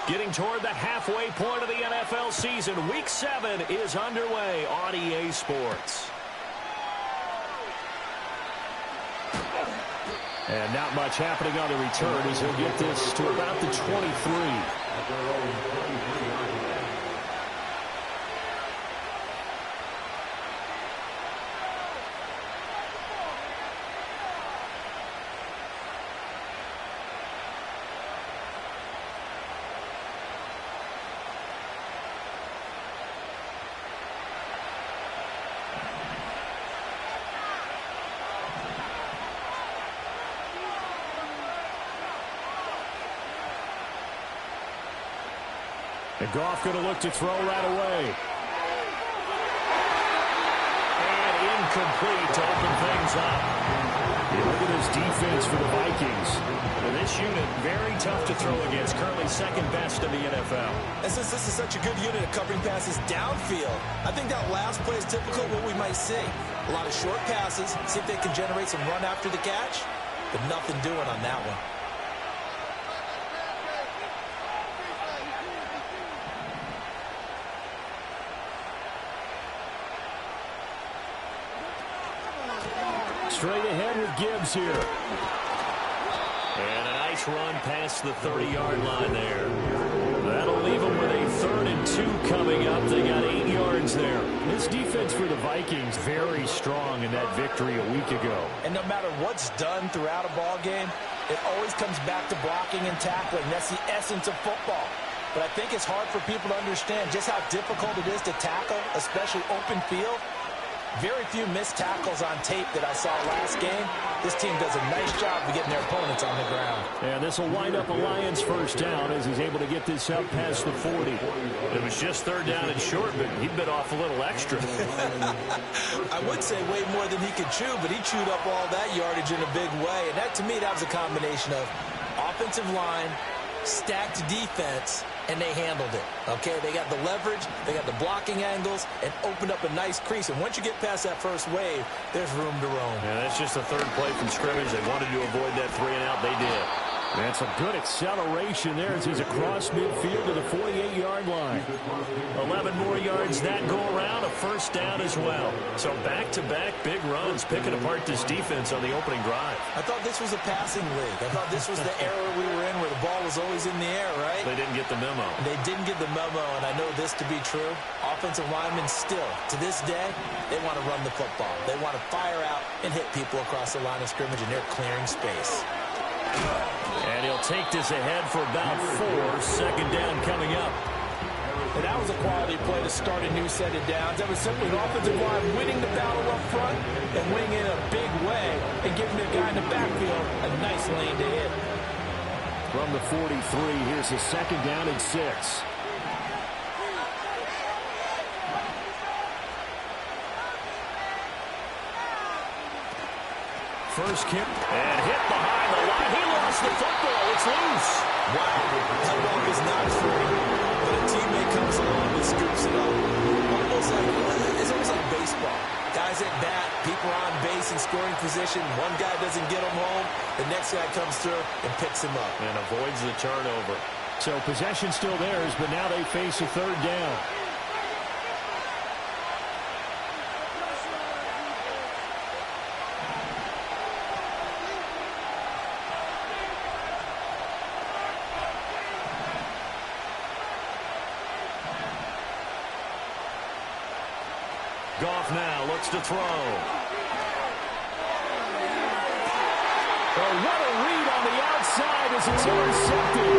Getting toward the halfway point of the NFL season. Week 7 is underway on EA Sports. And not much happening on the return as he'll get this to about the 23. And Goff going to look to throw right away. And incomplete to open things up. Yeah, look at this defense for the Vikings. Well, this unit, very tough to throw against. Currently second best in the NFL. And since this is such a good unit of covering passes downfield, I think that last play is typical of what we might see. A lot of short passes, see if they can generate some run after the catch, but nothing doing on that one. Straight ahead with Gibbs here. And a nice run past the 30-yard line there. That'll leave them with a 3rd and 2 coming up. They got 8 yards there. This defense for the Vikings very strong in that victory a week ago. And no matter what's done throughout a ball game, it always comes back to blocking and tackling. That's the essence of football. But I think it's hard for people to understand just how difficult it is to tackle, especially open field. Very few missed tackles on tape that I saw last game. This team does a nice job of getting their opponents on the ground. And this will wind up a Lions first down as he's able to get this up past the 40. It was just 3rd down and short, but he bit off a little extra. I would say way more than he could chew, but he chewed up all that yardage in a big way. And that, to me, that was a combination of offensive line, stacked defense, and they handled it. Okay, they got the leverage, they got the blocking angles, and opened up a nice crease. And once you get past that first wave, there's room to roam. Yeah, that's just the 3rd play from scrimmage. They wanted to avoid that 3 and out. They did. And some good acceleration there as he's across midfield to the 48-yard line. 11 more yards that go around, a first down as well. So back-to-back big runs, picking apart this defense on the opening drive. I thought this was a passing league. I thought this was the era we were in where the ball was always in the air, right? They didn't get the memo. They didn't get the memo, and I know this to be true. Offensive linemen still, to this day, they want to run the football. They want to fire out and hit people across the line of scrimmage, and they're clearing space. And he'll take this ahead for about 4. Second down coming up. And that was a quality play to start a new set of downs. That was simply the offensive line winning the battle up front and winning in a big way and giving the guy in the backfield a nice lane to hit. From the 43, here's a 2nd down and 6. First kick, and hit behind the line. He lost the football. It's loose. Wow, that ball was not free, but a teammate comes along and scoops it up. It's almost like baseball. Guys at bat, people are on base in scoring position. One guy doesn't get him home. The next guy comes through and picks him up. And avoids the turnover. So possession still theirs, but now they face a 3rd down. Goff now looks to throw. Oh, what a read on the outside as it's intercepted.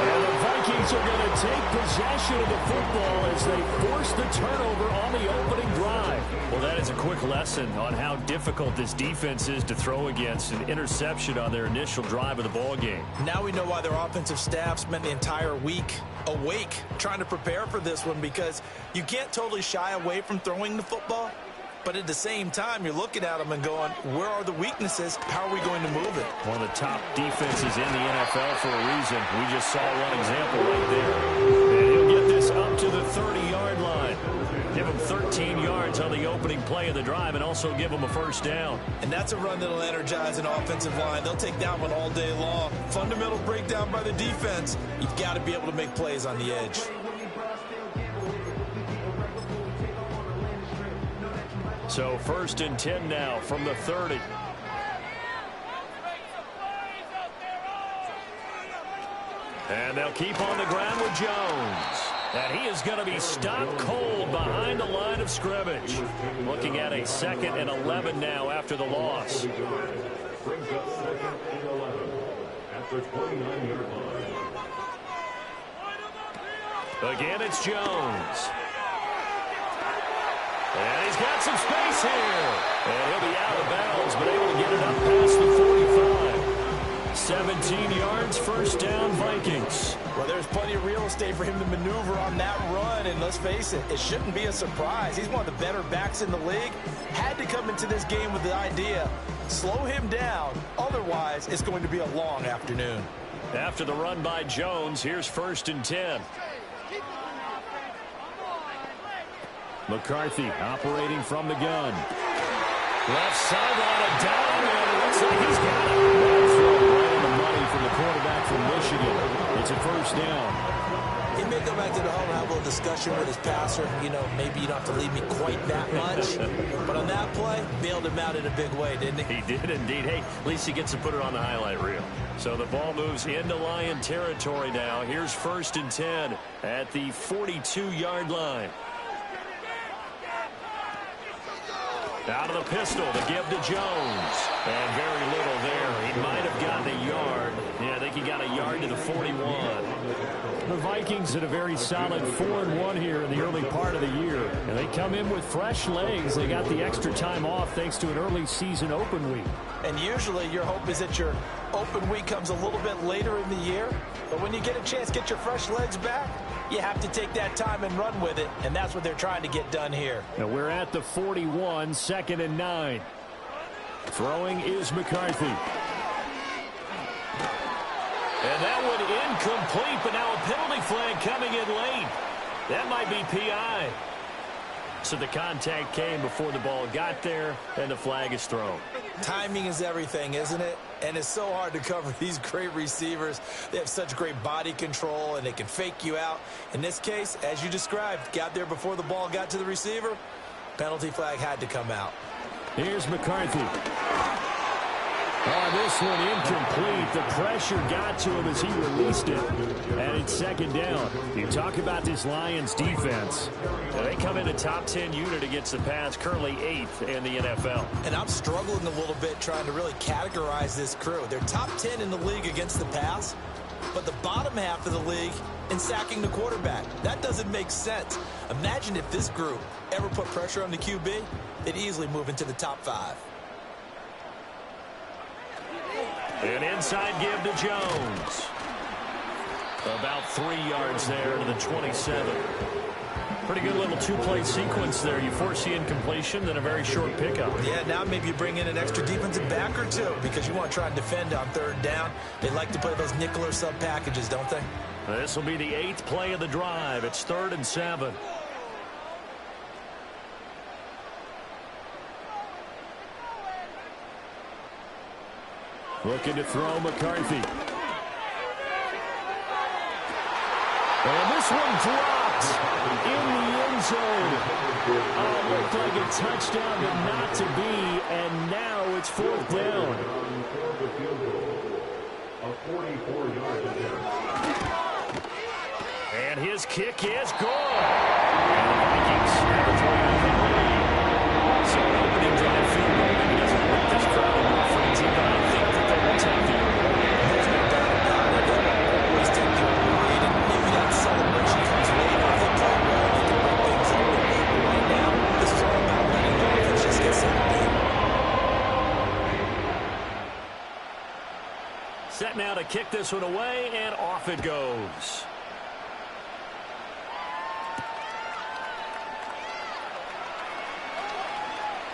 And the Vikings are going to take possession of the football as they force the turnover on the opening drive. Well, that is a quick lesson on how difficult this defense is to throw against. An interception on their initial drive of the ball game. Now we know why their offensive staff spent the entire week awake trying to prepare for this one, because you can't totally shy away from throwing the football. But at the same time, you're looking at them and going, where are the weaknesses? How are we going to move it? One of the top defenses in the NFL for a reason. We just saw one example right there. And he'll get this up to the 30-yard line. Give them 13 yards on the opening play of the drive and also give them a first down. And that's a run that'll energize an offensive line. They'll take that one all day long. Fundamental breakdown by the defense. You've got to be able to make plays on the edge. So 1st and 10 now from the 30. And they'll keep on the ground with Jones. And he is going to be stopped cold behind the line of scrimmage. Looking at a 2nd and 11 now after the loss. Brings up 2nd and 11 at the 29-yard line. Again, it's Jones. And he's got some space here. And he'll be out of bounds, but able to get it up past the 45. 17 yards, first down, Vikings. Well, there's plenty of real estate for him to maneuver on that run, and let's face it, it shouldn't be a surprise. He's one of the better backs in the league. Had to come into this game with the idea, slow him down, otherwise it's going to be a long afternoon. After the run by Jones, here's 1st and 10. McCarthy operating from the gun. Left sideline, a down, and it looks like he's got it. Bad throw right in the money from the quarterback from Michigan. It's a first down. He may go back to the home and have a little discussion with his passer. You know, maybe you don't have to leave me quite that much. But on that play, bailed him out in a big way, didn't he? He did indeed. Hey, at least he gets to put it on the highlight reel. So the ball moves into Lion territory now. Here's 1st and 10 at the 42-yard line. Out of the pistol to give to Jones. And very little there. He might have gotten a yard. Yeah, I think he got a yard to the 41. The Vikings had a very solid 4-1 here in the early part of the year. And they come in with fresh legs. They got the extra time off thanks to an early season open week. And usually your hope is that your open week comes a little bit later in the year. But when you get a chance to get your fresh legs back, you have to take that time and run with it. And that's what they're trying to get done here. Now we're at the 41, 2nd and 9. Throwing is McCarthy. And that one incomplete, but now a penalty flag coming in late. That might be PI. So the contact came before the ball got there, and the flag is thrown. Timing is everything, isn't it? And it's so hard to cover these great receivers. They have such great body control, and they can fake you out. In this case, as you described, got there before the ball got to the receiver. Penalty flag had to come out. Here's McCarthy. Oh, this one incomplete. The pressure got to him as he released it. And it's 2nd down. You talk about this Lions defense. They come in a top 10 unit against the pass, currently 8th in the NFL. And I'm struggling a little bit trying to really categorize this crew. They're top 10 in the league against the pass, but the bottom half of the league in sacking the quarterback. That doesn't make sense. Imagine if this group ever put pressure on the QB, they'd easily move into the top 5. An inside give to Jones. About 3 yards there to the 27. Pretty good little two-play sequence there. You force the incompletion, then a very short pickup. Yeah, now maybe you bring in an extra defensive back or two because you want to try and defend on 3rd down. They like to play those nickel or sub packages, don't they? This will be the 8th play of the drive. It's 3rd and 7. Looking to throw McCarthy. And this one dropped in the end zone. Oh, looked like a touchdown, but not to be. And now it's 4th down. And his kick is good. And the Vikings have a 3-0 lead. So opening drive field goal maybe doesn't make this crowd more frenzy, but I think that they will take the early. There's no doubt about it. They'll always take the early lead, and maybe that celebration comes later if they play well. They can win things up. But right now, this is all about letting the offense just get settled in. Set now to kick this one away, and off it goes.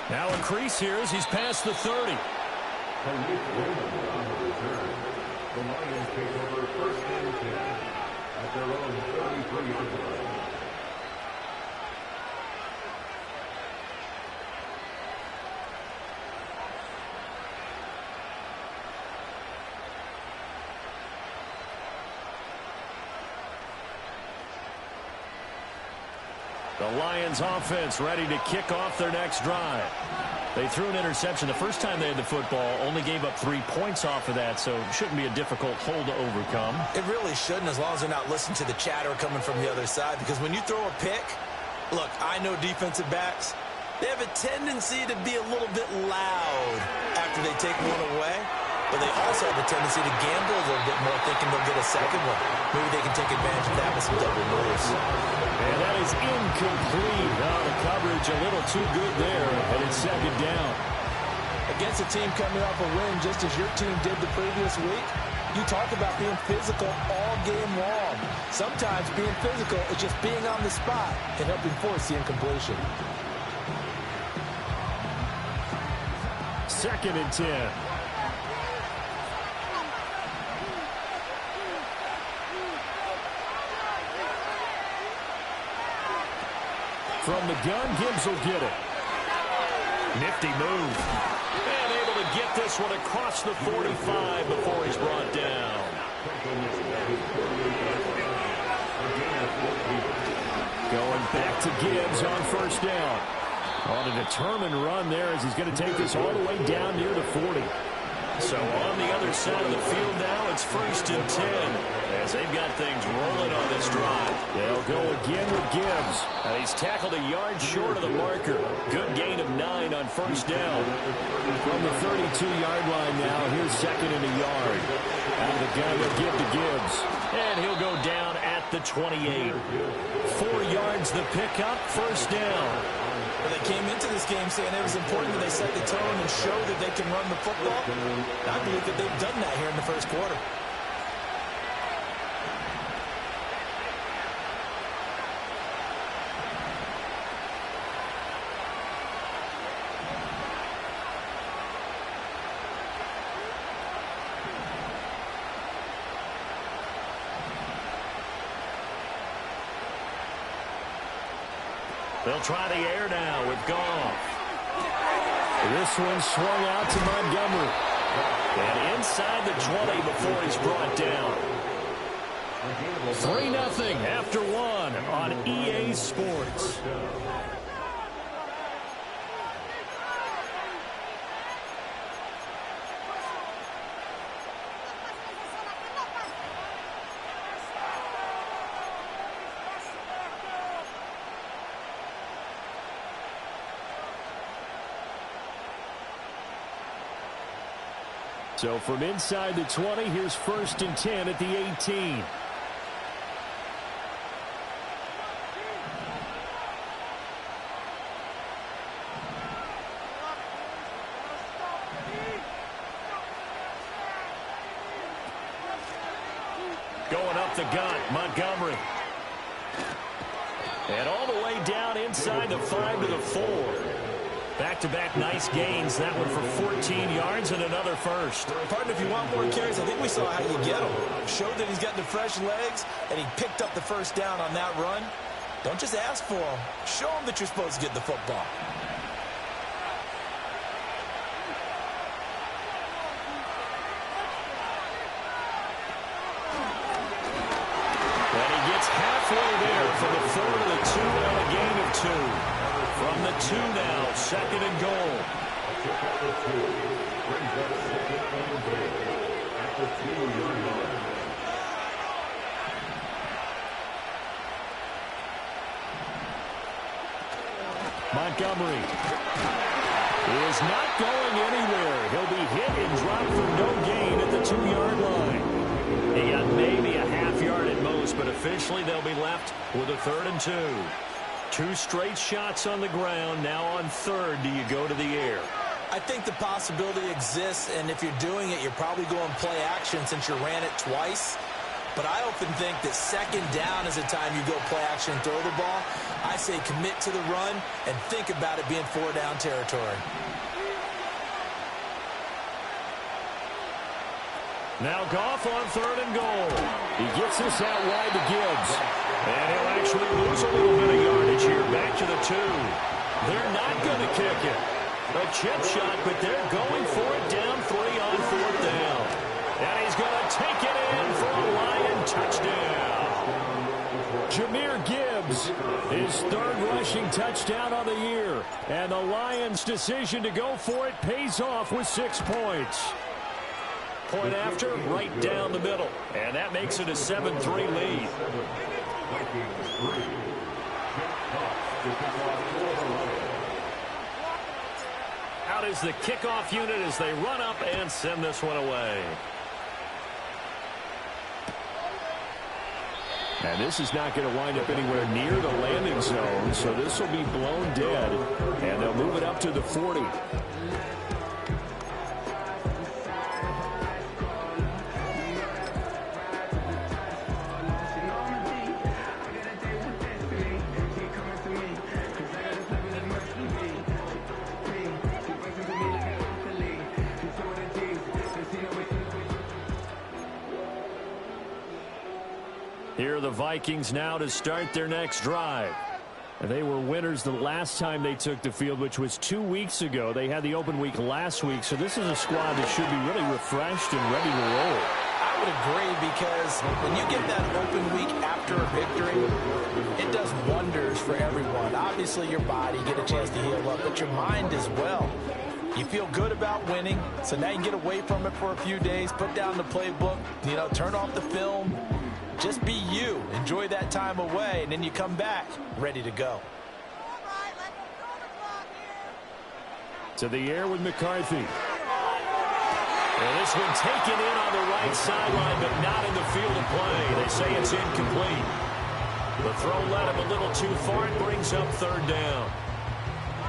Now a crease here as he's past the 30. The Lions take over 1st and 10 at their own 33-yard line. The Lions offense ready to kick off their next drive. They threw an interception the first time they had the football, only gave up 3 points off of that, so it shouldn't be a difficult hole to overcome. It really shouldn't, as long as they're not listening to the chatter coming from the other side, because when you throw a pick, look, I know defensive backs, they have a tendency to be a little bit loud after they take one away, but they also have a tendency to gamble a little bit more, thinking they'll get a second one. Maybe they can take advantage of that with some double moves. And that is incomplete. Oh, the coverage a little too good there, and it's second down. Against a team coming off a win, just as your team did the previous week, you talk about being physical all game long. Sometimes being physical is just being on the spot and helping force the incompletion. 2nd and 10. From the gun, Gibbs will get it. Nifty move. And able to get this one across the 45 before he's brought down. Going back to Gibbs on 1st down. On a determined run there as he's going to take this all the way down near the 40. So on the other side of the field now, it's 1st and 10. As they've got things rolling on this drive. They'll go again with Gibbs. He's tackled a yard short of the marker. Good gain of 9 on 1st down. From the 32-yard line now, here's 2nd and a yard. Out of the gun, they'll give to Gibbs. And he'll go down at the 28. 4 yards the pickup, 1st down. Well, they came into this game saying it was important that they set the tone and show that they can run the football. I believe that they've done that here in the 1st quarter. They'll try the air now with Goff. This one swung out to Montgomery. And inside the 20 before he's brought down. 3-0 after 1 on EA Sports. So from inside the 20, here's 1st and 10 at the 18. Going up the gut, Montgomery. And all the way down inside the 5 to the 4. Back-to-back nice gains. That one for 14 yards and another 1st. Partner, if you want more carries, I think we saw how you get him. Showed that he's got the fresh legs, and he picked up the 1st down on that run. Don't just ask for him. Show him that you're supposed to get the football. And he gets halfway there for the 4 to the 2 on a gain of 2. From the 2 now, 2nd and goal. Montgomery is not going anywhere. He'll be hit and dropped for no gain at the 2-yard line. He got maybe a half yard at most, but officially they'll be left with a 3rd and 2. 2 straight shots on the ground. Now on 3rd, do you go to the air? I think the possibility exists, and if you're doing it, you're probably going play action since you ran it twice. But I often think that 2nd down is the time you go play action and throw the ball. I say commit to the run and think about it being 4-down territory. Now Goff on 3rd and goal. He gets this out wide to Gibbs. And he'll actually lose a little bit of yardage here. Back to the 2. They're not going to kick it. A chip shot, but they're going for it down 3 on 4th down. And he's going to take it in for a Lion touchdown. Jahmyr Gibbs, his third rushing touchdown on the year. And the Lions' decision to go for it pays off with 6 points. Point after, right down the middle. And that makes it a 7-3 lead. Out is the kickoff unit as they run up and send this one away. And this is not going to wind up anywhere near the landing zone, so this will be blown dead. And they'll move it up to the 40. Here are the Vikings now to start their next drive. They were winners the last time they took the field, which was 2 weeks ago. They had the open week last week, so this is a squad that should be really refreshed and ready to roll. I would agree, because when you get that open week after a victory, it does wonders for everyone. Obviously, your body, get a chance to heal up, but your mind as well. You feel good about winning, so now you get away from it for a few days, put down the playbook, turn off the film. Just be you. Enjoy that time away, and then you come back ready to go. To the air with McCarthy. And this one taken in on the right sideline, but not in the field of play. They say it's incomplete. The throw led him a little too far. It brings up third down.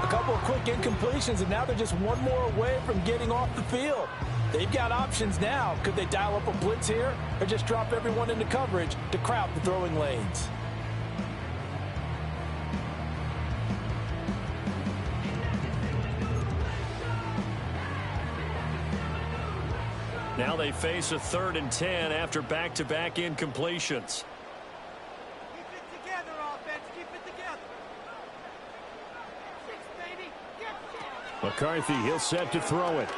A couple of quick incompletions, and now they're just one more away from getting off the field. They've got options now. Could they dial up a blitz here, or just drop everyone into coverage to crowd the throwing lanes? Now they face a 3rd and 10 after back-to-back incompletions. Keep it together, offense. Keep it together. 6, baby. Get down. McCarthy, he'll set to throw it.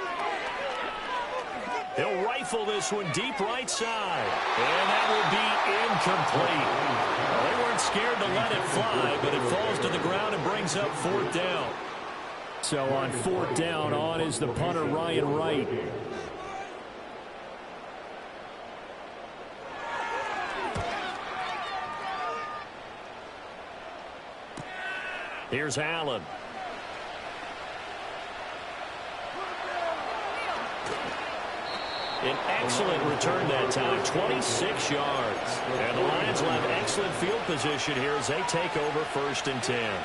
He'll rifle this one deep right side. And that will be incomplete. Well, they weren't scared to let it fly, but it falls to the ground and brings up 4th down. So on 4th down, on is the punter, Ryan Wright. Here's Allen. An excellent return that time, 26 yards. And the Lions will have excellent field position here as they take over 1st and 10.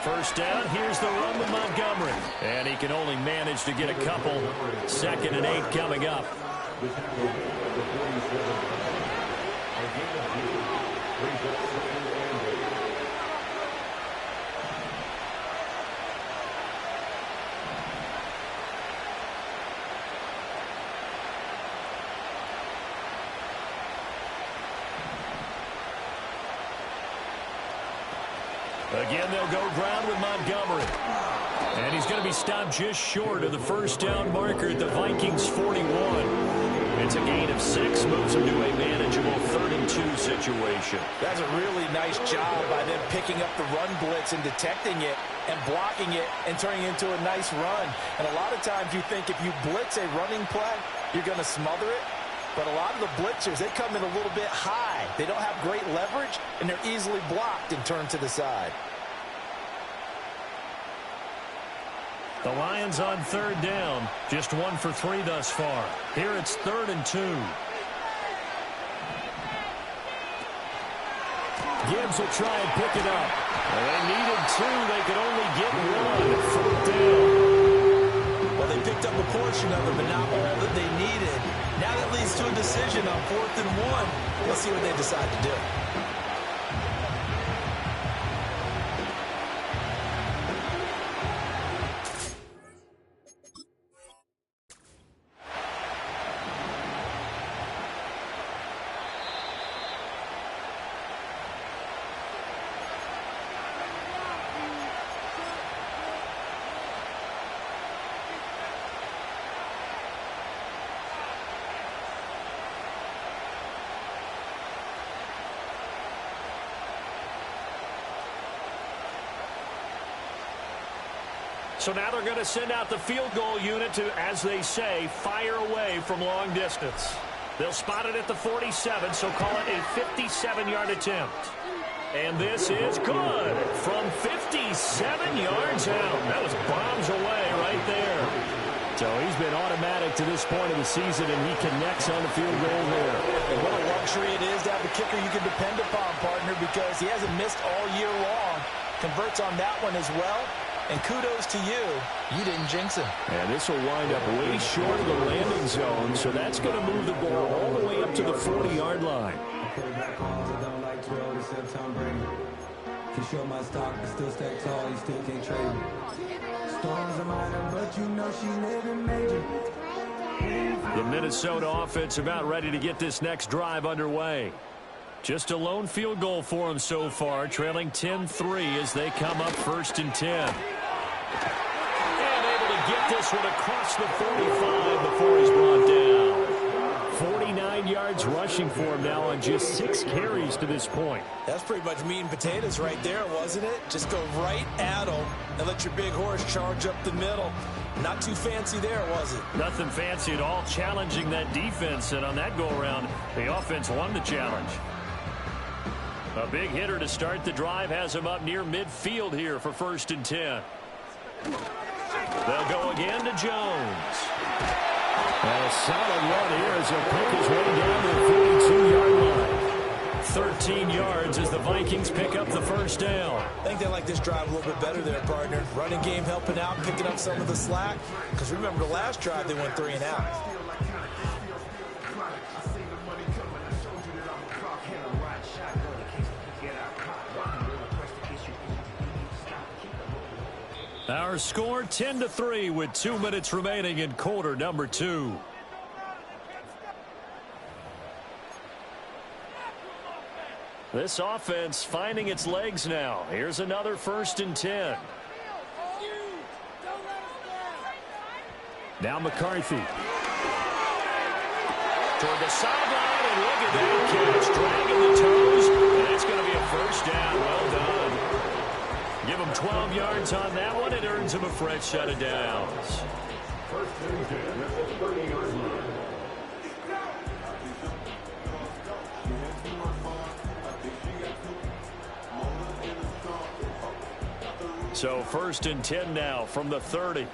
First down, here's the run with Montgomery. And he can only manage to get a couple. 2nd and 8 coming up. Again, they'll go ground with Montgomery. And he's going to be stopped just short of the first down marker at the Vikings 41. It's a gain of 6, moves them to a manageable 3rd and 2 situation. That's a really nice job by them picking up the run blitz and detecting it and blocking it and turning it into a nice run. And a lot of times you think if you blitz a running play, you're going to smother it. But a lot of the blitzers, they come in a little bit high. They don't have great leverage, and they're easily blocked and turned to the side. The Lions on 3rd down, just 1 for 3 thus far. Here it's 3rd and 2. Gibbs will try and pick it up. Well, they needed 2. They could only get 1. 4th down. Well, they picked up a portion of it, but not all that they needed. Now that leads to a decision on 4th and 1. Let's see what they decide to do. So now they're going to send out the field goal unit to, as they say, fire away from long distance. They'll spot it at the 47, so call it a 57-yard attempt. And this is good from 57 yards out. That was bombs away right there. So he's been automatic to this point of the season, and he connects on the field goal there. And what a luxury it is to have a kicker you can depend upon, partner, because he hasn't missed all year long. Converts on that one as well. And kudos to you. You didn't jinx him. And this will wind up way short of the landing zone, so that's going to move the ball all the way up to the 40-yard line. Can show my stock, but still stack tall, you still can't trade me. Storms are minor, but you know she living major. The Minnesota offense about ready to get this next drive underway. Just a lone field goal for them so far, trailing 10-3 as they come up 1st and 10. And able to get this one across the 45 before he's brought down. 49 yards rushing for him now on just 6 carries to this point. That's pretty much meat and potatoes right there, wasn't it? Just go right at him and let your big horse charge up the middle. Not too fancy there, was it? Nothing fancy at all, challenging that defense, and on that go-around, the offense won the challenge. A big hitter to start the drive has him up near midfield here for 1st and 10. They'll go again to Jones. And a solid run here as he'll pick his way down to the 42-yard line. 13 yards as the Vikings pick up the 1st down. I think they like this drive a little bit better there, partner. Running game helping out, picking up some of the slack. Because remember the last drive, they went 3 and out. Our score 10-3 with 2 minutes remaining in quarter number 2. This offense finding its legs now. Here's another 1st and 10. Now McCarthy. Toward the sideline, and look at that catch. Dragging the toes, and that's going to be a 1st down. Well done. Give him 12 yards on that one. It earns him a fresh set of downs. 1st and 10 at the 30-yard line. So 1st and 10 now from the 30.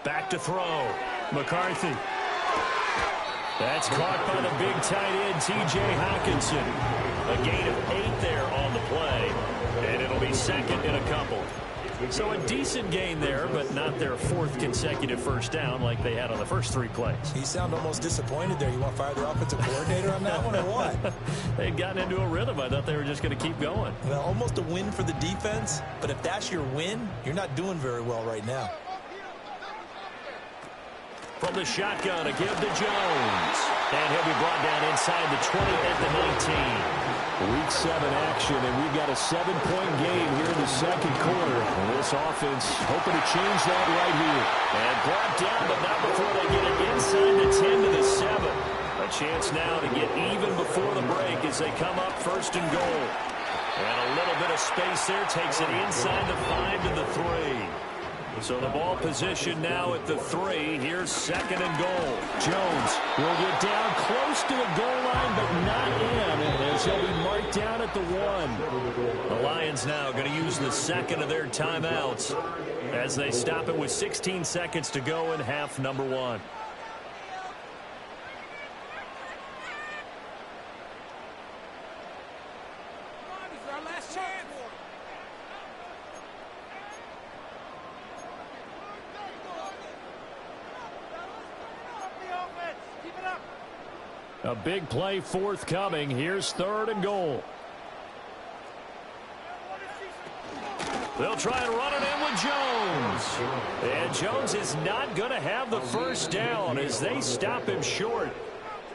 Back to throw. McCarthy. That's caught by the big tight end, T.J. Hockenson. A gain of 8 there on the play. And it'll be 2nd and a couple. So a decent gain there, but not their 4th consecutive 1st down like they had on the first 3 plays. You sound almost disappointed there. You want to fire the offensive coordinator on that one or what? They'd gotten into a rhythm. I thought they were just going to keep going. Well, almost a win for the defense. But if that's your win, you're not doing very well right now. From the shotgun, a give to Jones. And he'll be brought down inside the 20 at the 19. Week 7 action, and we've got a 7-point game here in the 2nd quarter. And this offense hoping to change that right here. And brought down, but not before they get it inside the 10 to the 7. A chance now to get even before the break as they come up 1st and goal. And a little bit of space there takes it inside the 5 to the 3. So the ball position now at the 3. Here's 2nd and goal. Jones will get down close to the goal line, but not in, as he'll be marked down at the 1. The Lions now going to use the 2nd of their timeouts as they stop it with 16 seconds to go in half number 1. A big play forthcoming. Here's 3rd and goal. They'll try and run it in with Jones. And Jones is not going to have the 1st down as they stop him short.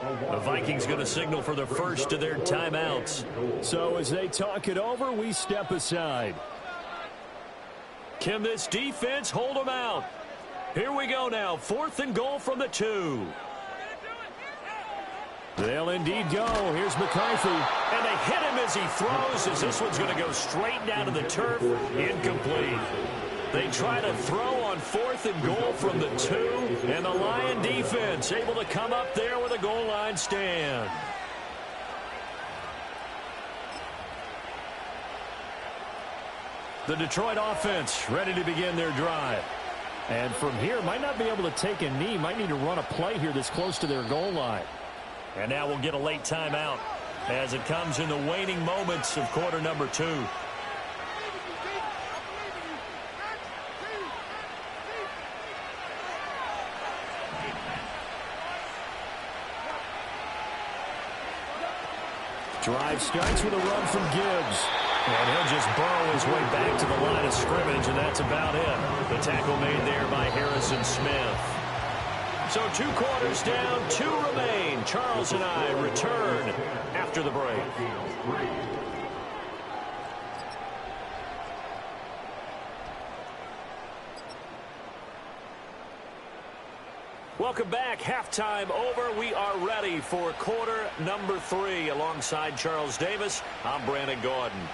The Vikings going to signal for the 1st of their timeouts. So as they talk it over, we step aside. Can this defense hold them out? Here we go now. 4th and goal from the 2. The They'll indeed go. Here's McCarthy. And they hit him as he throws, as this one's going to go straight down to the turf. Incomplete. They try to throw on 4th and goal from the 2. And the Lion defense able to come up there with a goal line stand. The Detroit offense ready to begin their drive. And from here, might not be able to take a knee. Might need to run a play here that's close to their goal line. And now we'll get a late timeout as it comes in the waning moments of quarter number 2. Drive starts with a run from Gibbs. And he'll just burrow his way back to the line of scrimmage, and that's about it. The tackle made there by Harrison Smith. So 2 quarters down, 2 remain. Charles and I return after the break. Welcome back. Halftime over. We are ready for quarter number 3. Alongside Charles Davis, I'm Brandon Gordon.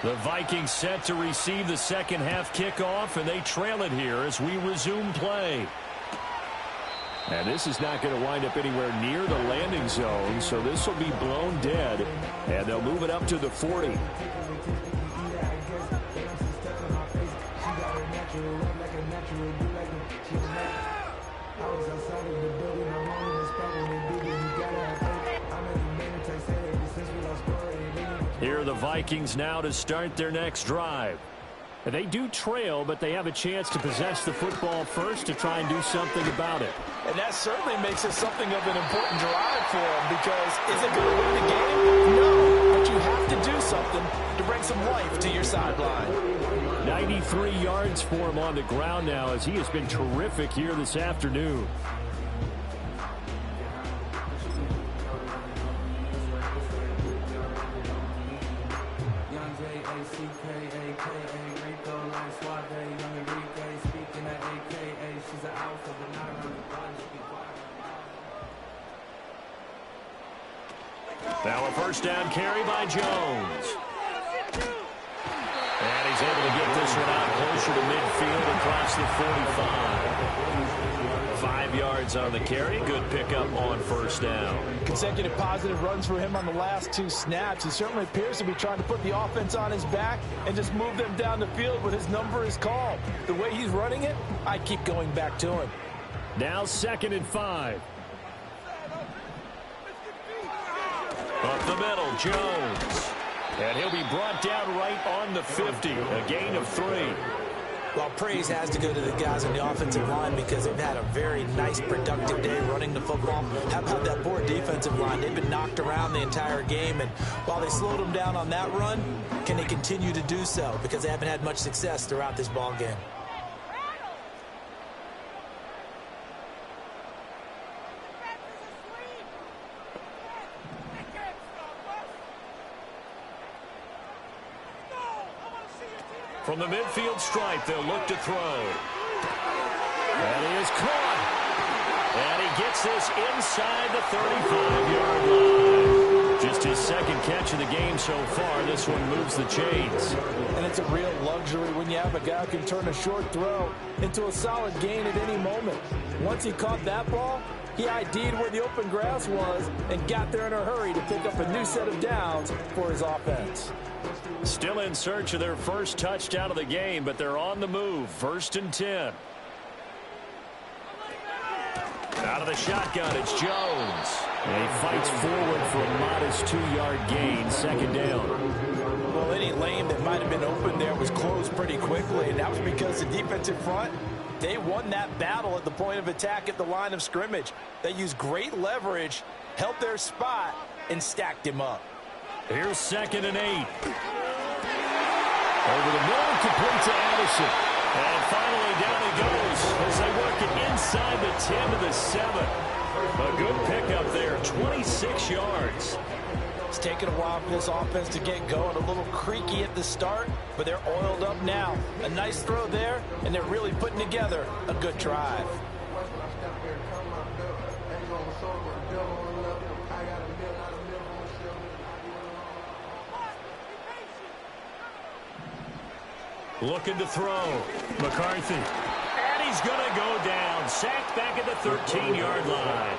The Vikings set to receive the second half kickoff, and they trail it here as we resume play. And this is not going to wind up anywhere near the landing zone, so this will be blown dead, and they'll move it up to the 40. Here are the Vikings now to start their next drive. They do trail, but they have a chance to possess the football first to try and do something about it. And that certainly makes it something of an important drive for them, because is it going to win the game? No, but you have to do something to bring some life to your sideline. 93 yards for him on the ground now, as he has been terrific here this afternoon. Now a first down carry by Jones. And he's able to get this one out closer to midfield across the 45. 5 yards on the carry. Good pickup on first down. Consecutive positive runs for him on the last 2 snaps. He certainly appears to be trying to put the offense on his back and just move them down the field when his number is called. The way he's running it, I keep going back to him. Now 2nd and 5. Up the middle, Jones. And he'll be brought down right on the 50. A gain of 3. Well, praise has to go to the guys on the offensive line because they've had a very nice, productive day running the football. How about that poor defensive line? They've been knocked around the entire game, and while they slowed them down on that run, can they continue to do so? Because they haven't had much success throughout this ball game. From the midfield stripe, they'll look to throw. And he is caught. And he gets this inside the 35-yard line. Just his second catch of the game so far. This one moves the chains. And it's a real luxury when you have a guy who can turn a short throw into a solid gain at any moment. Once he caught that ball, he ID'd where the open grass was and got there in a hurry to pick up a new set of downs for his offense. Still in search of their first touchdown of the game, but they're on the move. 1st and 10. Out of the shotgun, it's Jones. And he fights forward for a modest 2-yard gain. 2nd down. Well, any lane that might have been open there was closed pretty quickly, and that was because the defensive front, they won that battle at the point of attack at the line of scrimmage. They used great leverage, held their spot, and stacked him up. Here's 2nd and 8. Over the middle, complete to Addison. And finally down he goes as they work it inside the 10 to the 7. A good pickup there, 26 yards. It's taken a while for this offense to get going. A little creaky at the start, but they're oiled up now. A nice throw there, and they're really putting together a good drive. Looking to throw. McCarthy. And he's going to go down. Sacked back at the 13-yard line.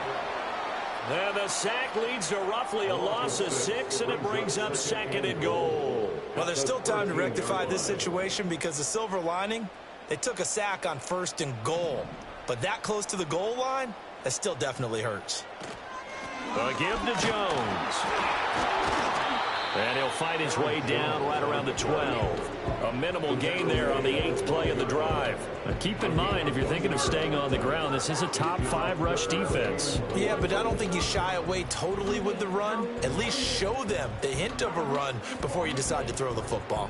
And the sack leads to roughly a loss of 6, and it brings up 2nd and goal. Well, there's still time to rectify this situation because the silver lining, they took a sack on 1st and goal. But that close to the goal line, that still definitely hurts. A give to Jones. And he'll fight his way down right around the 12. A minimal gain there on the 8th play of the drive. Now keep in mind, if you're thinking of staying on the ground, this is a top 5 rush defense. Yeah, but I don't think you shy away totally with the run. At least show them the hint of a run before you decide to throw the football.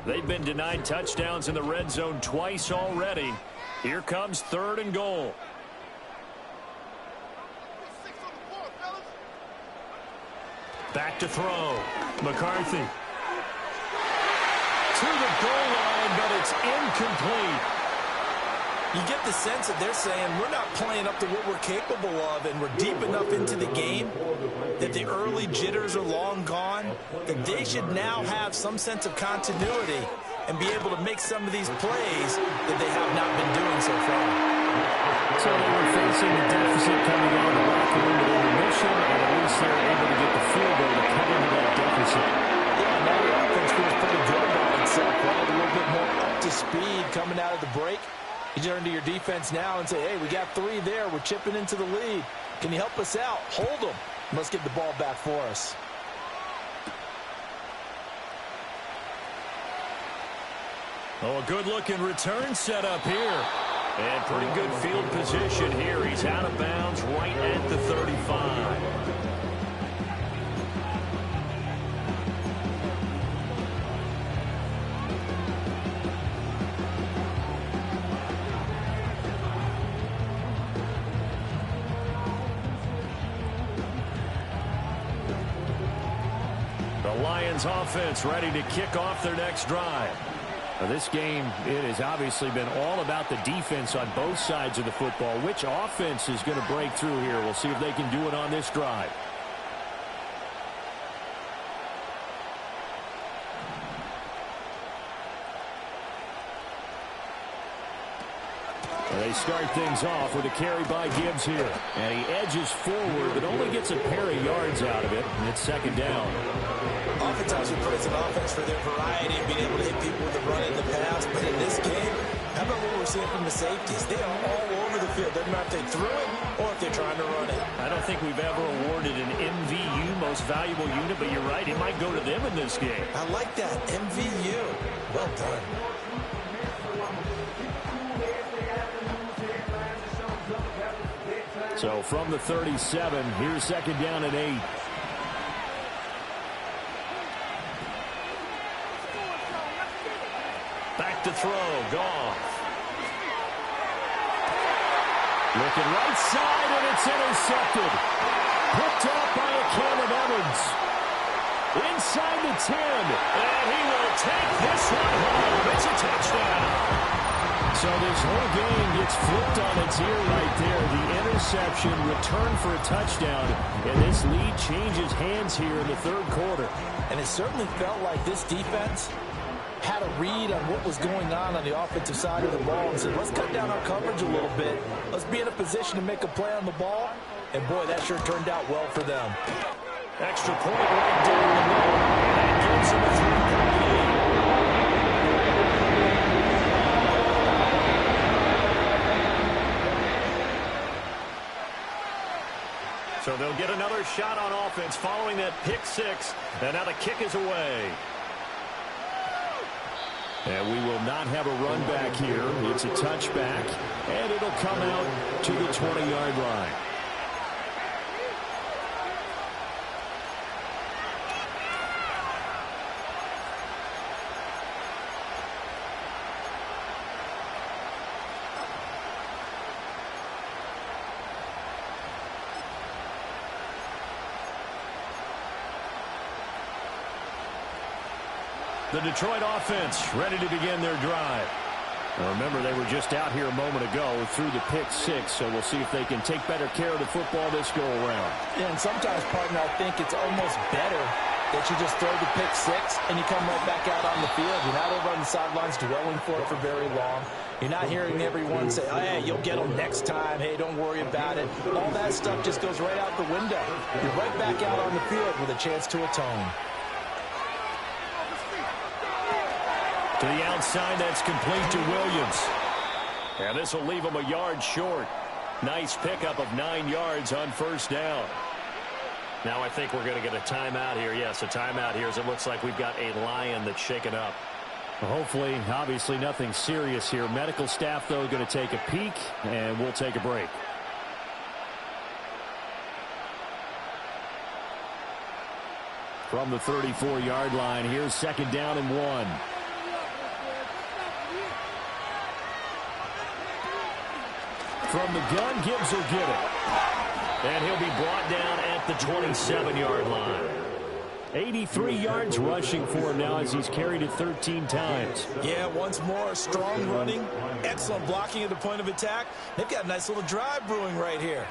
They've been denied touchdowns in the red zone twice already. Here comes 3rd and goal. Back to throw. McCarthy. To the goal line, but it's incomplete. You get the sense that they're saying we're not playing up to what we're capable of, and we're deep enough into the game that the early jitters are long gone, that they should now have some sense of continuity and be able to make some of these plays that they have not been doing so far. So they were facing the deficit coming out of the locker room at intermission, and at least they're able to get the field goal to cut into that deficit. Yeah, now the offense feels pretty good about itself, right? A little bit more up to speed coming out of the break. You turn to your defense now and say, hey, we got 3 there. We're chipping into the lead. Can you help us out? Hold them. Let's get the ball back for us. Oh, a good-looking return set up here. And pretty good field position here. He's out of bounds right at the 35. Lions offense ready to kick off their next drive. Now this game, it has obviously been all about the defense on both sides of the football. Which offense is going to break through here? We'll see if they can do it on this drive. They start things off with a carry by Gibbs here. And he edges forward, but only gets a pair of yards out of it. And it's 2nd down. Oftentimes we praise an offense for their variety and being able to hit people with the run in the pass. But in this game, how about what we're seeing from the safeties? They are all over the field. Doesn't matter if they threw it or if they're trying to run it. I don't think we've ever awarded an MVU, most valuable unit, but you're right. It might go to them in this game. I like that. MVU. Well done. So from the 37, here's 2nd down and 8. Back to throw, Goff. Looking right side, and it's intercepted. Picked up by a Cameron Evans. Inside the 10, and he will take this one home. It's a touchdown. So this whole game gets flipped on its ear right there. The interception, return for a touchdown, and this lead changes hands here in the 3rd quarter. And it certainly felt like this defense had a read on what was going on the offensive side of the ball and said, let's cut down our coverage a little bit. Let's be in a position to make a play on the ball. And, boy, that sure turned out well for them. Extra point right down the middle. That gives them a 3-point lead. So they'll get another shot on offense following that pick 6. And now the kick is away. And we will not have a run back here. It's a touchback, and it'll come out to the 20-yard line. The Detroit offense ready to begin their drive. Now remember, they were just out here a moment ago through the pick six, so we'll see if they can take better care of the football this go-around. Yeah, and sometimes, partner, I think it's almost better that you just throw the pick six and you come right back out on the field. You're not over on the sidelines dwelling for it for very long. You're not hearing everyone say, oh, hey, you'll get them next time. Hey, don't worry about it. All that stuff just goes right out the window. You're right back out on the field with a chance to atone. To the outside, that's complete to Williams. And this will leave him a yard short. Nice pickup of 9 yards on first down. Now I think we're going to get a timeout here. Yes, a timeout here as it looks like we've got a Lion that's shaken up. Well, hopefully, obviously nothing serious here. Medical staff, though, going to take a peek, and we'll take a break. From the 34-yard line, here's second down and 1. From the gun, Gibbs will get it. And he'll be brought down at the 27-yard line. 83 yards rushing for him now as he's carried it 13 times. Yeah, once more, strong running, excellent blocking at the point of attack. They've got a nice little drive brewing right here.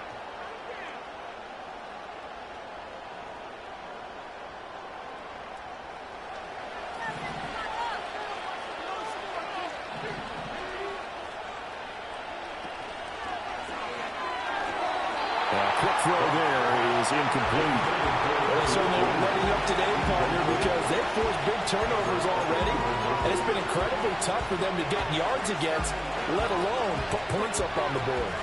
Quick throw there is incomplete. Well, they certainly are running up today, partner, because they've forced big turnovers already, and it's been incredibly tough for them to get yards against, let alone put points up on the board.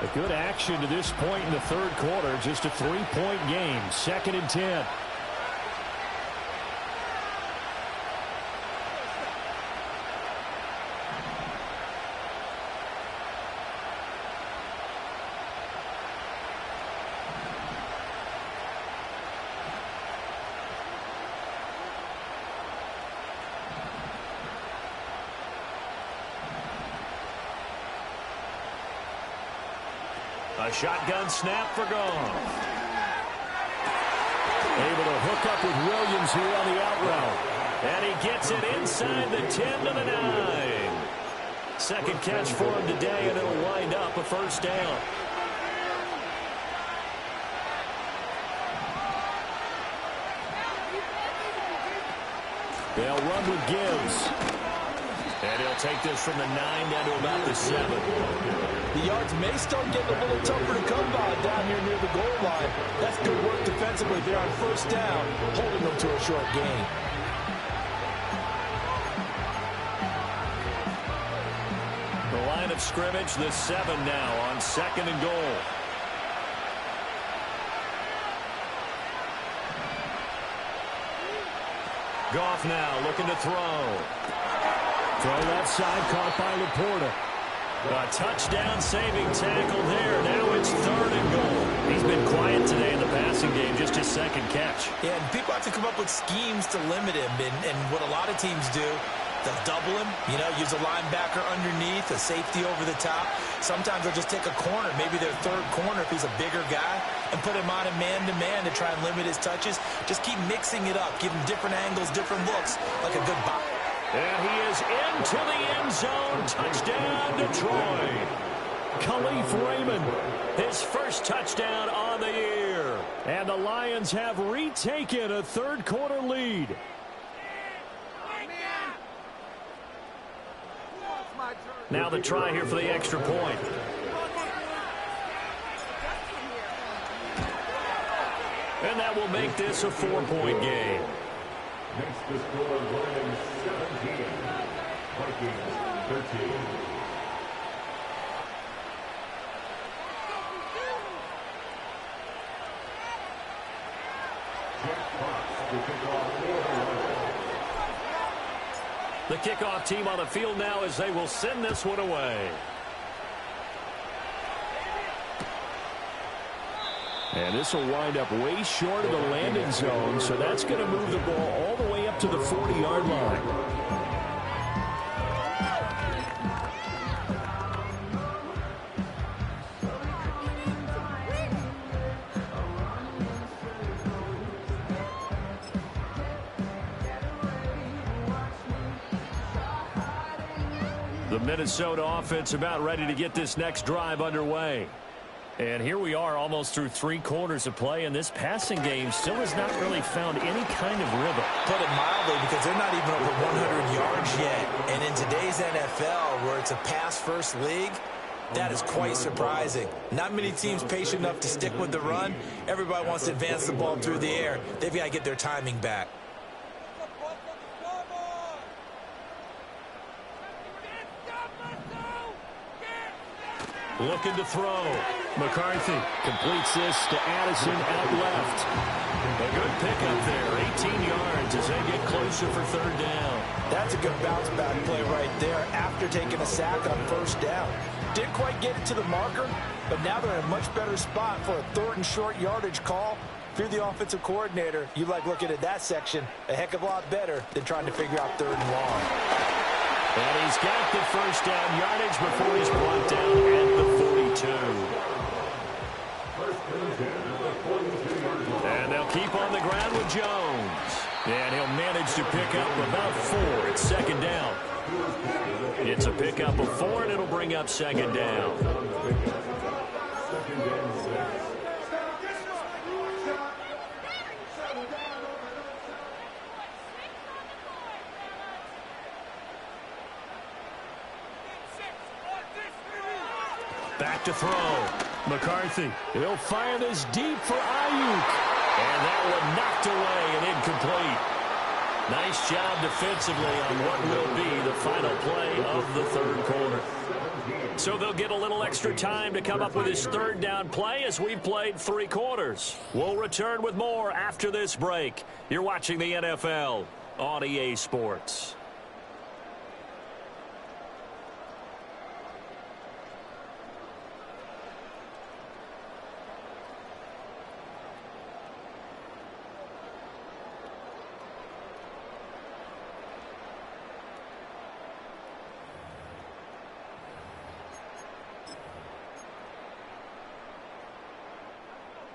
A good action to this point in the third quarter. Just a 3-point game. 2nd and 10. A shotgun snap for Goff. Able to hook up with Williams here on the out route. And he gets it inside the 10 to the 9. Second catch for him today, and it'll wind up a first down. They'll run with Gibbs. And he'll take this from the 9 down to about the 7. The yards may start getting a little tougher to come by down here near the goal line. That's good work defensively there on first down, holding them to a short gain. The line of scrimmage, the 7 now on 2nd and goal. Goff now looking to throw. Throw left side, caught by Laporta. A touchdown saving tackle there. Now it's 3rd and goal. He's been quiet today in the passing game, just his 2nd catch. Yeah, and people have to come up with schemes to limit him. And what a lot of teams do, they'll double him, use a linebacker underneath, a safety over the top. Sometimes they'll just take a corner, maybe their 3rd corner if he's a bigger guy, and put him on a man-to-man to try and limit his touches. Just keep mixing it up, give him different angles, different looks, like a good box. And he is into the end zone. Touchdown, Detroit. Khalif Raymond, his first touchdown on the year. And the Lions have retaken a 3rd quarter lead. Now the try here for the extra point. And that will make this a 4-point game. Next to score, Lions 17, Vikings 13. The kickoff team on the field now as they will send this one away. And this will wind up way short of the landing zone, so that's going to move the ball all the way up to the 40-yard line. The Minnesota offense about ready to get this next drive underway. And here we are almost through 3 quarters of play, and this passing game still has not really found any kind of rhythm. Put it mildly, because they're not even over 100 yards yet. And in today's NFL, where it's a pass-first league, that is quite surprising. Not many teams patient enough to stick with the run. Everybody wants to advance the ball through the air. They've got to get their timing back. Looking to throw. McCarthy completes this to Addison out left. A good pickup there, 18 yards as they get closer for 3rd down. That's a good bounce back play right there after taking a sack on 1st down. Didn't quite get it to the marker, but now they're in a much better spot for a 3rd and short yardage call. If you're the offensive coordinator, you like looking at that section a heck of a lot better than trying to figure out 3rd and long. And he's got the 1st down yardage before he's brought down at the 42. And they'll keep on the ground with Jones. And he'll manage to pick up about 4 at 2nd down. It's a pickup of 4, and it'll bring up 2nd down. Back to throw. McCarthy. He'll fire this deep for Ayuk. And that one knocked away and incomplete. Nice job defensively on what will be the final play of the 3rd quarter. So they'll get a little extra time to come up with his 3rd down play as we've played 3 quarters. We'll return with more after this break. You're watching the NFL on EA Sports.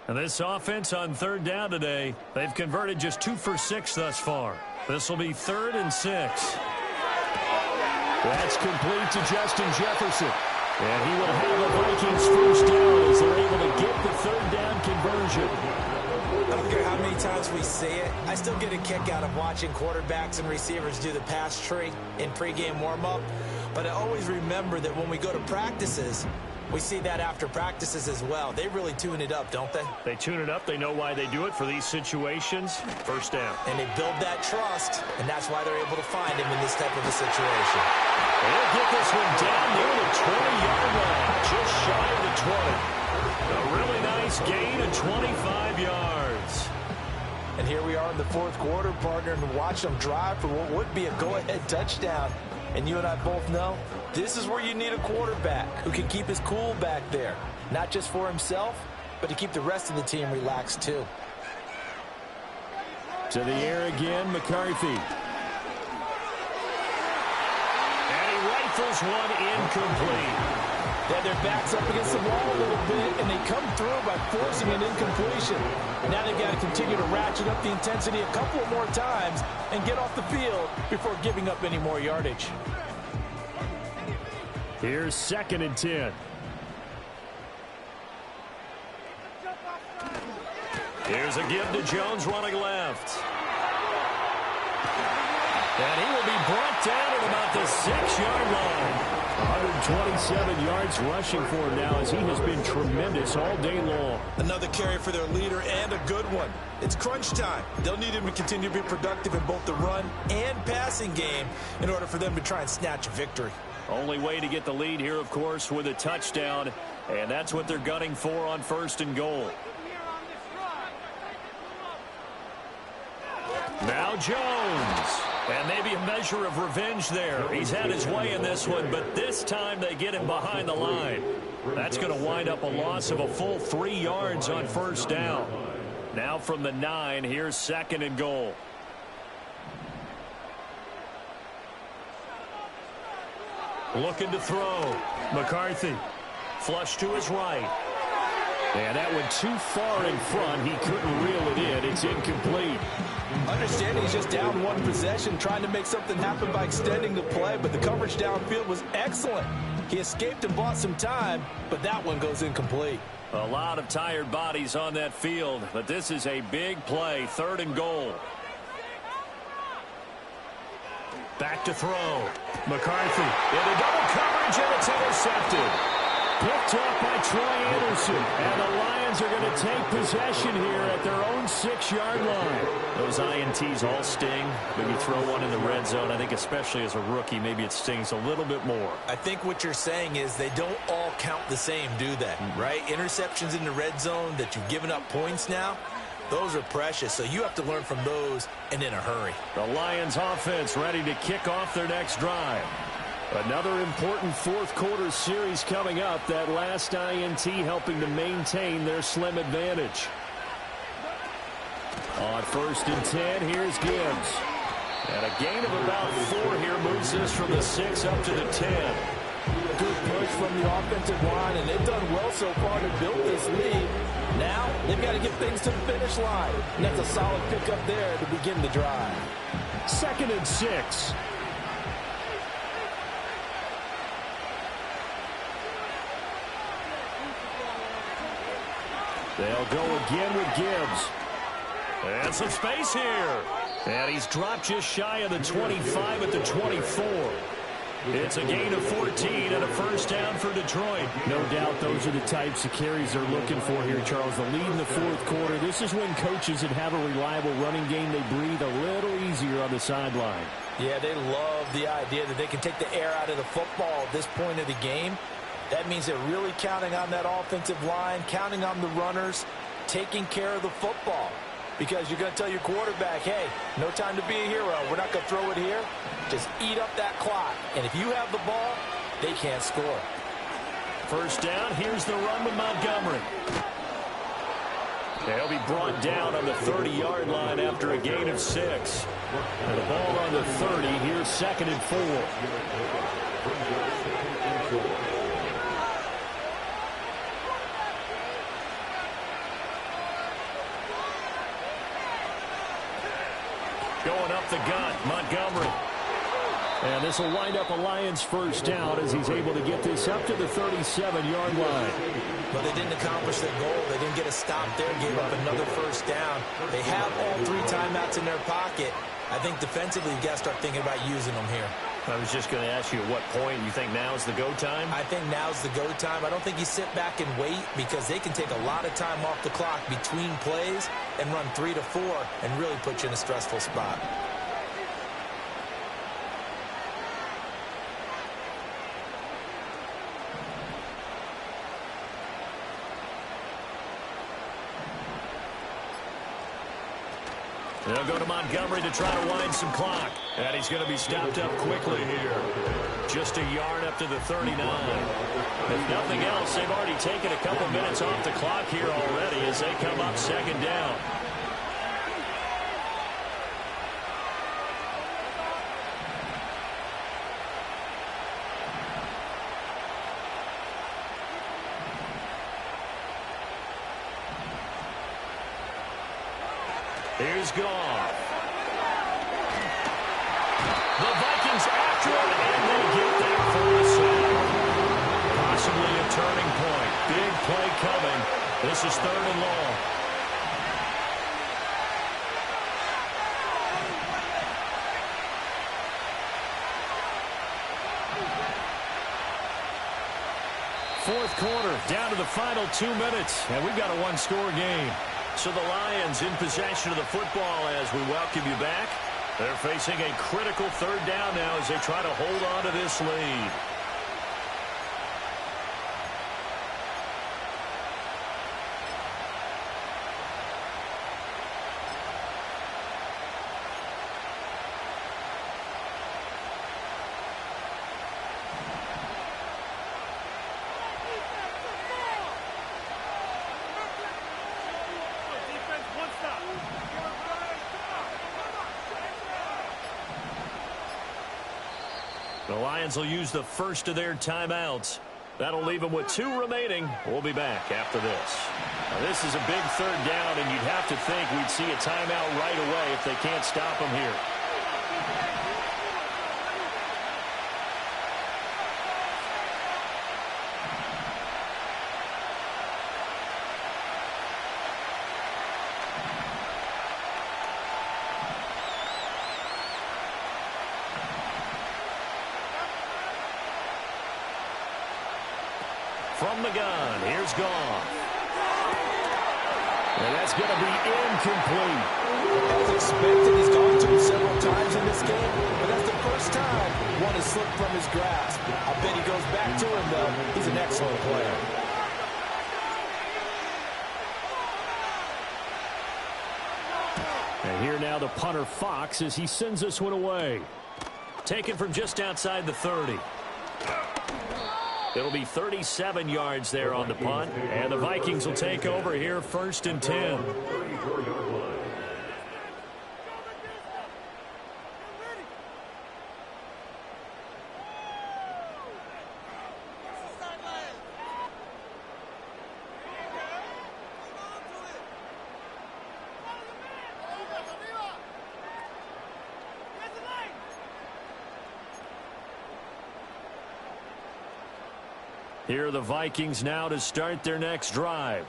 And this offense on 3rd down today, they've converted just 2 for 6 thus far. This will be 3rd and 6. That's complete to Justin Jefferson. And he will have the Vikings 1st down as they're able to get the 3rd down conversion. I don't care how many times we see it. I still get a kick out of watching quarterbacks and receivers do the pass tree in pregame warm-up. But I always remember that when we go to practices, we see that after practices as well. They really tune it up, don't they? They tune it up. They know why they do it for these situations. 1st down. And they build that trust, and that's why they're able to find him in this type of a situation. They'll get this one down near the 20-yard line, just shy of the 20. A really nice gain of 25 yards. And here we are in the 4th quarter, partner, and watch them drive for what would be a go-ahead touchdown. And you and I both know this is where you need a quarterback who can keep his cool back there. Not just for himself, but to keep the rest of the team relaxed too. To the air again, McCarthy. And he rifles one incomplete. Yeah, their back's up against the wall a little bit, and they come through by forcing an incompletion. And now they've got to continue to ratchet up the intensity a couple more times and get off the field before giving up any more yardage. Here's 2nd and 10. Here's a give to Jones running left. And he will be brought down at about the 6-yard line. 127 yards rushing for him now as he has been tremendous all day long. Another carry for their leader and a good one. It's crunch time. They'll need him to continue to be productive in both the run and passing game in order for them to try and snatch a victory. Only way to get the lead here, of course, with a touchdown, and that's what they're gunning for on 1st and goal. Now Jones. And maybe a measure of revenge there. He's had his way in this one, but this time they get him behind the line. That's going to wind up a loss of a full 3 yards on 1st down. Now from the 9, here's 2nd and goal. Looking to throw. McCarthy. Flush to his right. And that went too far in front. He couldn't reel it in. It's incomplete. Understanding he's just down one possession, trying to make something happen by extending the play, but the coverage downfield was excellent. He escaped and bought some time, but that one goes incomplete. A lot of tired bodies on that field, but this is a big play, 3rd and goal. Back to throw. McCarthy into double coverage, and it's intercepted. Picked off by Troy Anderson. And the Lions are going to take possession here at their own 6-yard line. Those INTs all sting. When you throw one in the red zone, I think especially as a rookie, maybe it stings a little bit more. I think what you're saying is they don't all count the same, do they? Right? Interceptions in the red zone that you've given up points now, those are precious. So you have to learn from those and in a hurry. The Lions offense ready to kick off their next drive. Another important 4th quarter series coming up. That last INT helping to maintain their slim advantage. On 1st and 10, here's Gibbs. And a gain of about 4 here moves this from the 6 up to the 10. Good push from the offensive line, and they've done well so far to build this lead. Now they've got to get things to the finish line. And that's a solid pickup there to begin the drive. 2nd and 6. They'll go again with Gibbs. And some space here. And he's dropped just shy of the 25 at the 24. It's a gain of 14 and a 1st down for Detroit. No doubt those are the types of carries they're looking for here, Charles. The lead in the 4th quarter. This is when coaches that have a reliable running game, they breathe a little easier on the sideline. Yeah, they love the idea that they can take the air out of the football at this point of the game. That means they're really counting on that offensive line, counting on the runners, taking care of the football. Because you're going to tell your quarterback, hey, no time to be a hero. We're not going to throw it here. Just eat up that clock. And if you have the ball, they can't score. 1st down, here's the run with Montgomery. They'll be brought down on the 30-yard line after a gain of 6. And the ball on the 30, here's 2nd and 4. Going up the gut, Montgomery. And this will wind up a Lions 1st down as he's able to get this up to the 37-yard line. But they didn't accomplish their goal. They didn't get a stop there, gave up another 1st down. They have all 3 timeouts in their pocket. I think defensively you've got to start thinking about using them here. I was just going to ask you at what point you think now is the go time? I think now's the go time. I don't think you sit back and wait because they can take a lot of time off the clock between plays and run 3 to 4 and really put you in a stressful spot. They'll go to Montgomery to try to wind some clock. And he's going to be stopped up quickly here. Just a yard up to the 39. If nothing else, they've already taken a couple minutes off the clock here already as they come up 2nd down. Here's Goff. The Vikings after it, and they get there for a sack. Possibly a turning point. Big play coming. This is 3rd and long. Fourth quarter, down to the final 2 minutes, and we've got a 1-score game. So the Lions in possession of the football as we welcome you back. They're facing a critical 3rd down now as they try to hold on to this lead. The Lions will use the first of their timeouts. That'll leave them with 2 remaining. We'll be back after this. Now, this is a big 3rd down, and you'd have to think we'd see a timeout right away if they can't stop them here. From the gun, here's Goff. And that's going to be incomplete. As expected, he's gone to him several times in this game, but that's the first time one has slipped from his grasp. I bet he goes back to him, though. He's an excellent player. And here now the punter Fox as he sends this one away. Taken from just outside the 30. It'll be 37 yards there on the punt, and the Vikings will take over here 1st and 10. Here are the Vikings now to start their next drive.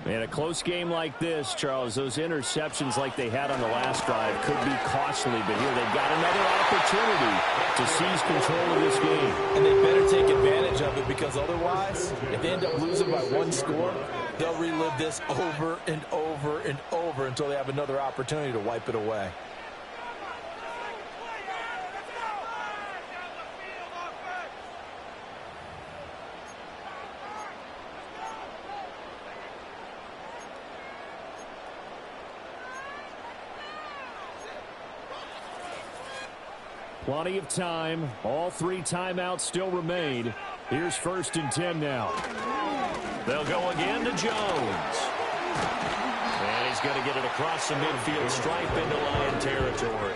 Man, a close game like this, Charles, those interceptions like they had on the last drive could be costly, but here they've got another opportunity to seize control of this game. And they better take advantage of it, because otherwise, if they end up losing by 1 score, they'll relive this over and over and over until they have another opportunity to wipe it away. Plenty of time. All 3 timeouts still remain. Here's 1st and 10 now. They'll go again to Jones. And he's going to get it across the midfield stripe into Lion territory.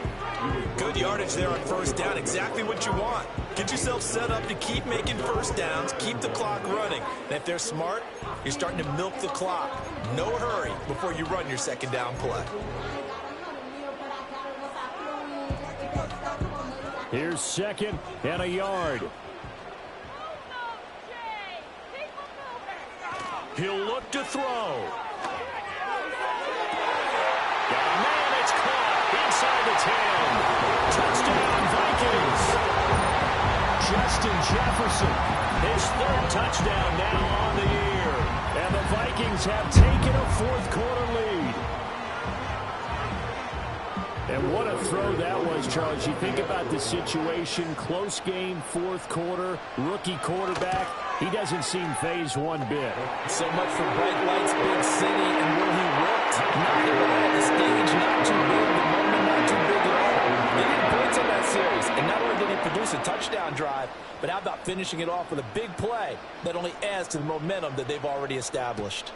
Good yardage there on 1st down. Exactly what you want. Get yourself set up to keep making 1st downs. Keep the clock running. And if they're smart, you're starting to milk the clock. No hurry before you run your 2nd down play. Here's 2nd and a yard. He'll look to throw. Got a man, it's caught inside the 10. Touchdown, Vikings. Justin Jefferson, his 3rd touchdown now on the year. And the Vikings have taken a 4th quarter lead. And what a throw that was, Charles. You think about the situation, close game, 4th quarter, rookie quarterback. He doesn't seem phased one bit. So much for bright lights, big city, and where he worked. Nothing at all. The stage not too big, the moment not too big at all. They did points on that series, and not only did he produce a touchdown drive, but how about finishing it off with a big play that only adds to the momentum that they've already established.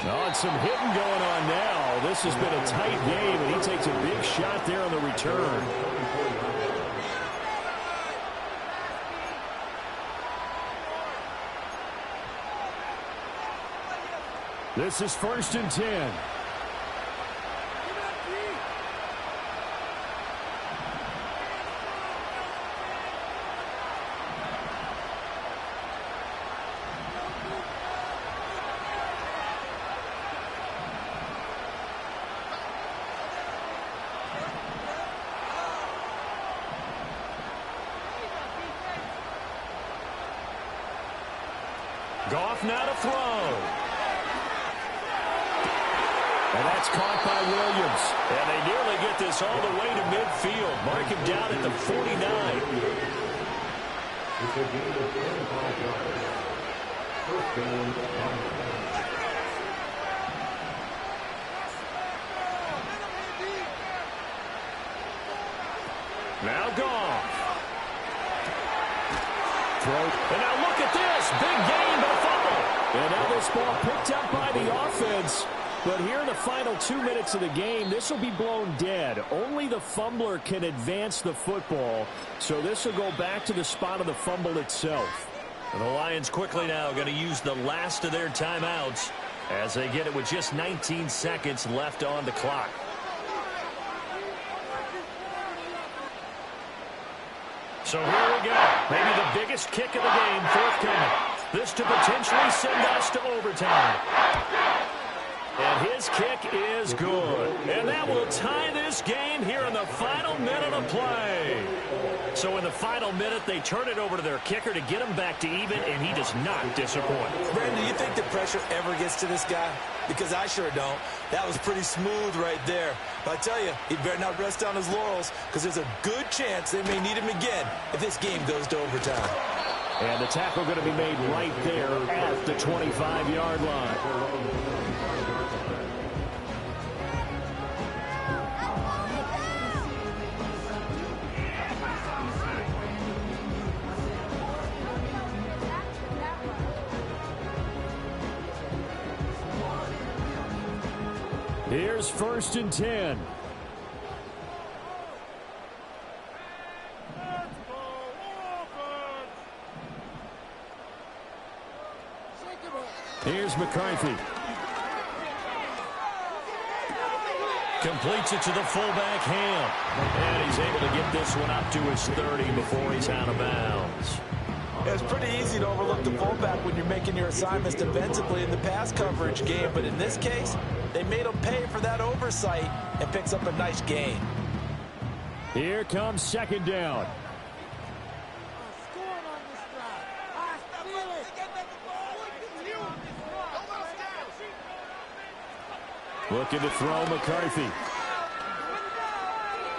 Oh, and some hitting going on now. This has been a tight game, and he takes a big shot there on the return. This is 1st and 10. Goff now to throw. And that's caught by Williams. And they nearly get this all the way to midfield. Mark him down at the 49. It's a gain of 25 yards. 1st down, 5. Now Goff. And now look at this. Big gain, but a fumble. And now this ball picked up by the offense. But here in the final 2 minutes of the game, this will be blown dead. Only the fumbler can advance the football, so this will go back to the spot of the fumble itself. And the Lions quickly now going to use the last of their timeouts as they get it with just 19 seconds left on the clock. So here we go. Maybe the biggest kick of the game forthcoming. This to potentially send us to overtime. And his kick is good. And that will tie this game here in the final minute of play. So in the final minute, they turn it over to their kicker to get him back to even, and he does not disappoint. Brandon, do you think the pressure ever gets to this guy? Because I sure don't. That was pretty smooth right there. But I tell you, he better not rest on his laurels, because there's a good chance they may need him again if this game goes to overtime. And the tackle going to be made right there at the 25-yard line. Here's 1st and 10. Here's McCarthy. Completes it to the fullback, Ham. And he's able to get this one up to his 30 before he's out of bounds. It's pretty easy to overlook the fullback when you're making your assignments defensively in the pass coverage game. But in this case, they made him pay for that oversight and picks up a nice gain. Here comes 2nd down. Looking to throw McCarthy.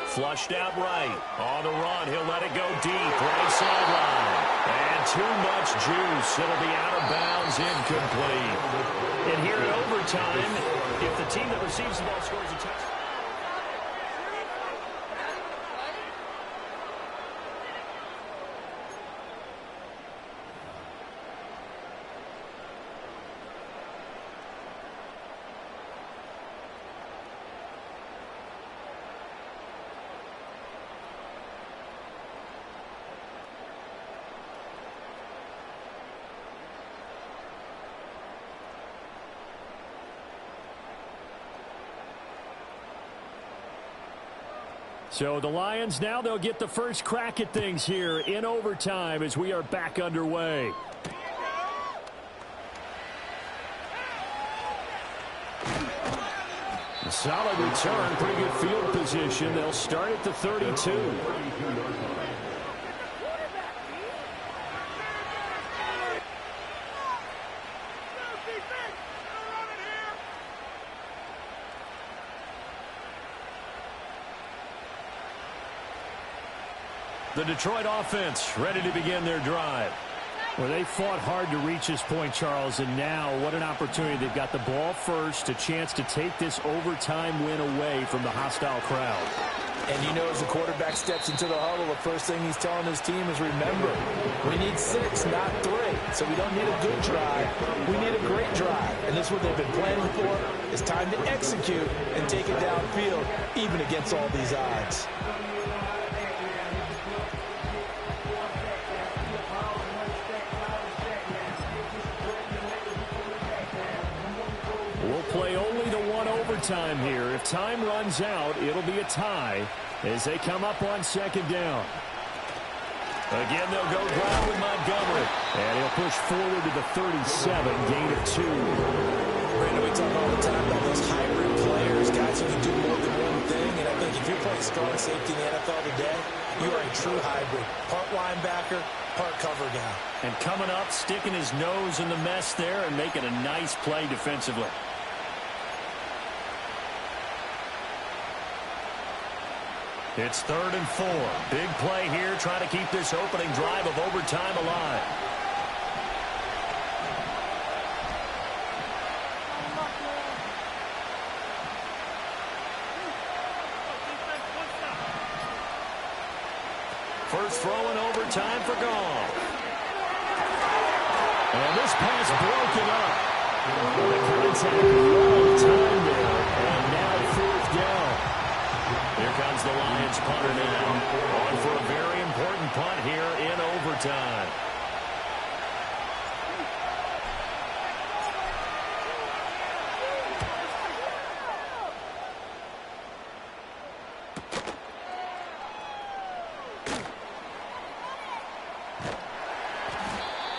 Flushed out right. On the run, he'll let it go deep. Right sideline. And too much juice. It'll be out of bounds, incomplete. And here in overtime, if the team that receives the ball scores a touchdown. So the Lions now, they'll get the first crack at things here in overtime as we are back underway. A solid return, pretty good field position. They'll start at the 32. The Detroit offense ready to begin their drive. Well, they fought hard to reach this point, Charles, and now what an opportunity. They've got the ball first, a chance to take this overtime win away from the hostile crowd. And you know, as the quarterback steps into the huddle, the first thing he's telling his team is, remember, we need 6, not 3. So we don't need a good drive. We need a great drive. And this is what they've been planning for. It's time to execute and take it downfield, even against all these odds. We'll play only the one overtime here. If time runs out, it'll be a tie as they come up on 2nd down. Again, they'll go ground with Montgomery. And he'll push forward to the 37, gain of 2. Brandon, we talk all the time about those hybrid players, guys who can do more than one thing. And I think if you're playing strong safety in the NFL today, you are a true hybrid. Part linebacker, part cover guy. And coming up, sticking his nose in the mess there and making a nice play defensively. It's 3rd and 4. Big play here, trying to keep this opening drive of overtime alive. First throw in overtime for Goff. And this pass broken up. The contact long time there, and now 4th down. Here comes the Lions punter now, on for a very important punt here in overtime.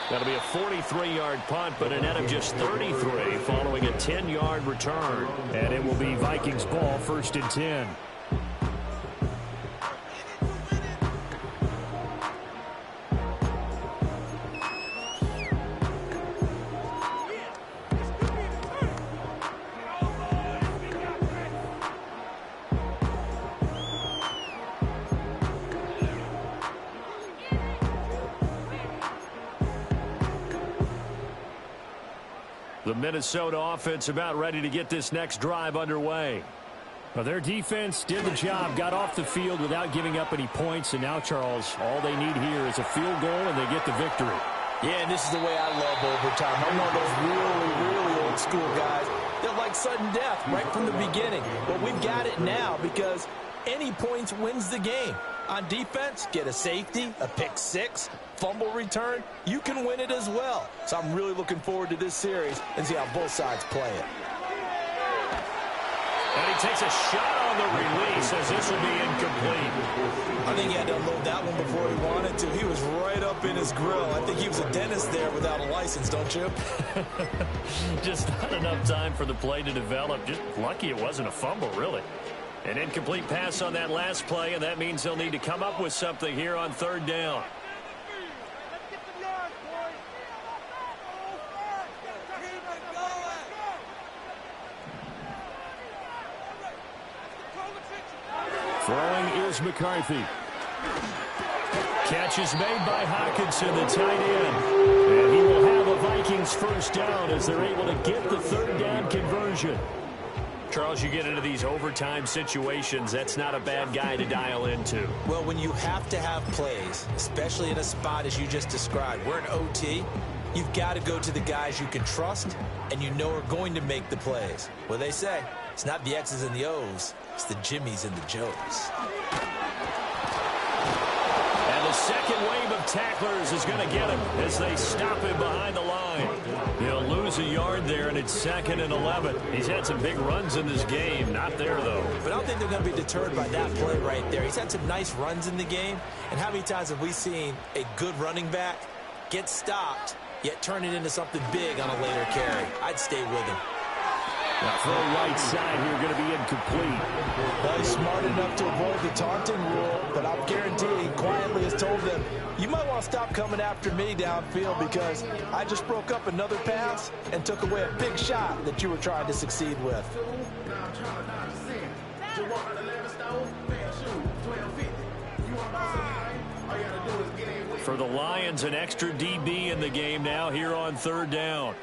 That'll be a 43-yard punt, but a net of just 33 following a 10-yard return. And it will be Vikings ball, 1st and 10. The Minnesota offense about ready to get this next drive underway. Well, their defense did the job, got off the field without giving up any points, and now, Charles, all they need here is a field goal, and they get the victory. Yeah, and this is the way I love overtime. I'm one of those really old school guys that like sudden death right from the beginning. But we've got it now because any points wins the game. On defense, get a safety, a pick six, fumble return, you can win it as well. So I'm really looking forward to this series and see how both sides play it. And he takes a shot on the release as this will be incomplete. I think he had to unload that one before he wanted to. He was right up in his grill. I think he was a dentist there without a license, don't you? Just not enough time for the play to develop. Just lucky it wasn't a fumble, really. An incomplete pass on that last play, and that means he'll need to come up with something here on 3rd down. Throwing is McCarthy. Catch is made by Hockenson, the tight end. And he will have a Vikings 1st down as they're able to get the 3rd down conversion. Charles, you get into these overtime situations, that's not a bad guy to dial into. Well, when you have to have plays, especially in a spot as you just described, we're in OT, you've got to go to the guys you can trust and you know are going to make the plays. Well, they say it's not the X's and the O's, it's the Jimmies and the Joes. And the second wave of tacklers is going to get him as they stop him behind the line. He'll lose a yard there, and it's 2nd and 11. He's had some big runs in this game. Not there, though. But I don't think they're going to be deterred by that play right there. He's had some nice runs in the game. And how many times have we seen a good running back get stopped, yet turn it into something big on a later carry? I'd stay with him. Now throw right side here, going to be incomplete. Well, he's smart enough to avoid the taunting rule, but I'll guarantee he quietly has told them, you might want to stop coming after me downfield because I just broke up another pass and took away a big shot that you were trying to succeed with. For the Lions, an extra DB in the game now here on 3rd down.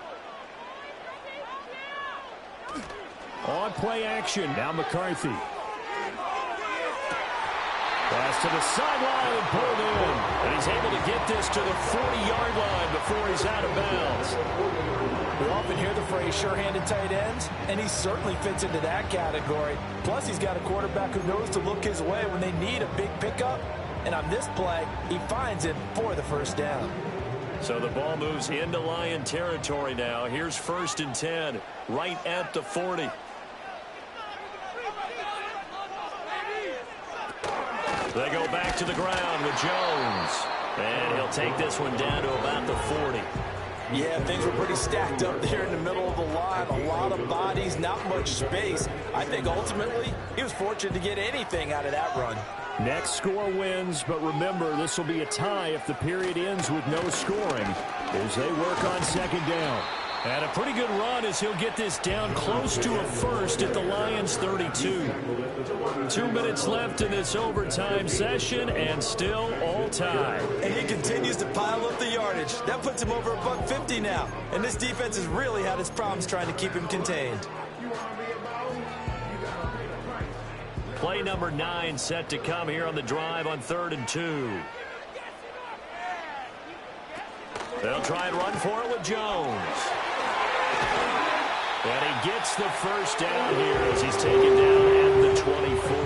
On play action, now McCarthy. Pass to the sideline and pulled in. And he's able to get this to the 40-yard line before he's out of bounds. We often hear the phrase sure-handed tight ends, and he certainly fits into that category. Plus, he's got a quarterback who knows to look his way when they need a big pickup. And on this play, he finds it for the 1st down. So the ball moves into Lion territory now. Here's 1st and 10, right at the 40. They go back to the ground with Jones. And he'll take this one down to about the 40. Yeah, things were pretty stacked up there in the middle of the line. A lot of bodies, not much space. I think ultimately he was fortunate to get anything out of that run. Next score wins, but remember, this will be a tie if the period ends with no scoring as they work on 2nd down. And a pretty good run as he'll get this down close to a 1st at the Lions 32. 2 minutes left in this overtime session, and still all tied. And he continues to pile up the yardage. That puts him over $150 now. And this defense has really had its problems trying to keep him contained. Play number 9 set to come here on the drive on 3rd and 2. They'll try and run for it with Jones. And he gets the first down here as he's taken down at the 24.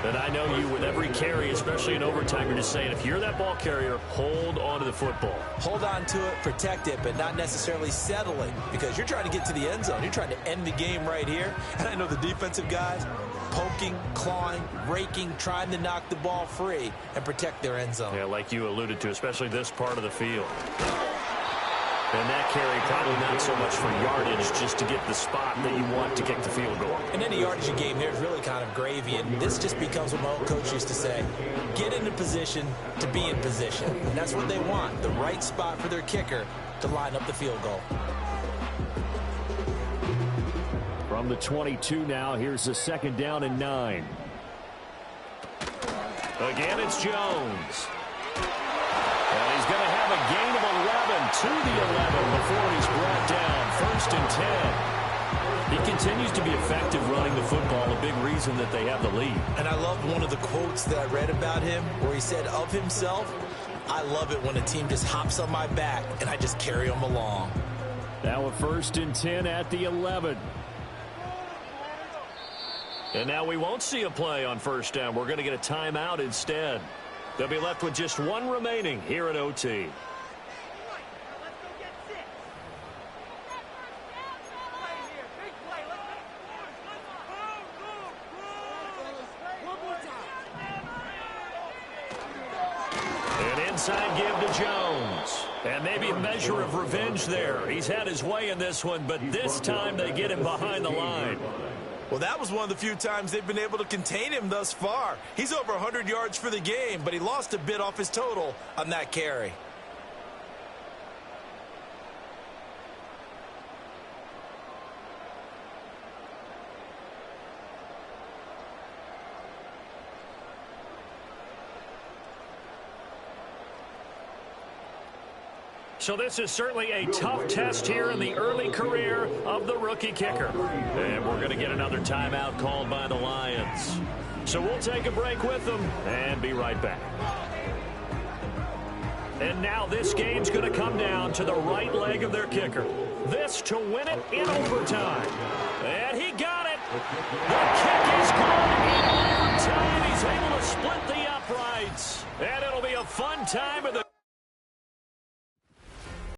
And I know you, with every carry, especially in overtime, you're just saying, if you're that ball carrier, hold on to the football. Hold on to it, protect it, but not necessarily settling, because you're trying to get to the end zone. You're trying to end the game right here. And I know the defensive guys poking, clawing, raking, trying to knock the ball free and protect their end zone. Yeah, like you alluded to, especially this part of the field. And that carry probably not so much for yardage, just to get the spot that you want to kick the field goal. In any yardage game, there's really kind of gravy, and this just becomes what my old coach used to say, get into position to be in position. And that's what they want, the right spot for their kicker to line up the field goal. From the 22 now, here's the 2nd down and 9. Again, it's Jones. And he's going to have a gain of 11 to the 11 before he's brought down. 1st and 10. He continues to be effective running the football, a big reason that they have the lead. And I loved one of the quotes that I read about him where he said of himself, I love it when a team just hops on my back and I just carry them along. Now a 1st and 10 at the 11. And now we won't see a play on 1st down. We're going to get a timeout instead. They'll be left with just one remaining here at OT. An inside give to Jones. And maybe a measure of revenge there. He's had his way in this one, but this time they get him behind the line. Well, that was one of the few times they've been able to contain him thus far. He's over 100 yards for the game, but he lost a bit off his total on that carry. So this is certainly a tough test here in the early career of the rookie kicker. And we're going to get another timeout called by the Lions. So we'll take a break with them and be right back. And now this game's going to come down to the right leg of their kicker. This to win it in overtime. And he got it. The kick is good in overtime. He's able to split the uprights. And it'll be a fun time of the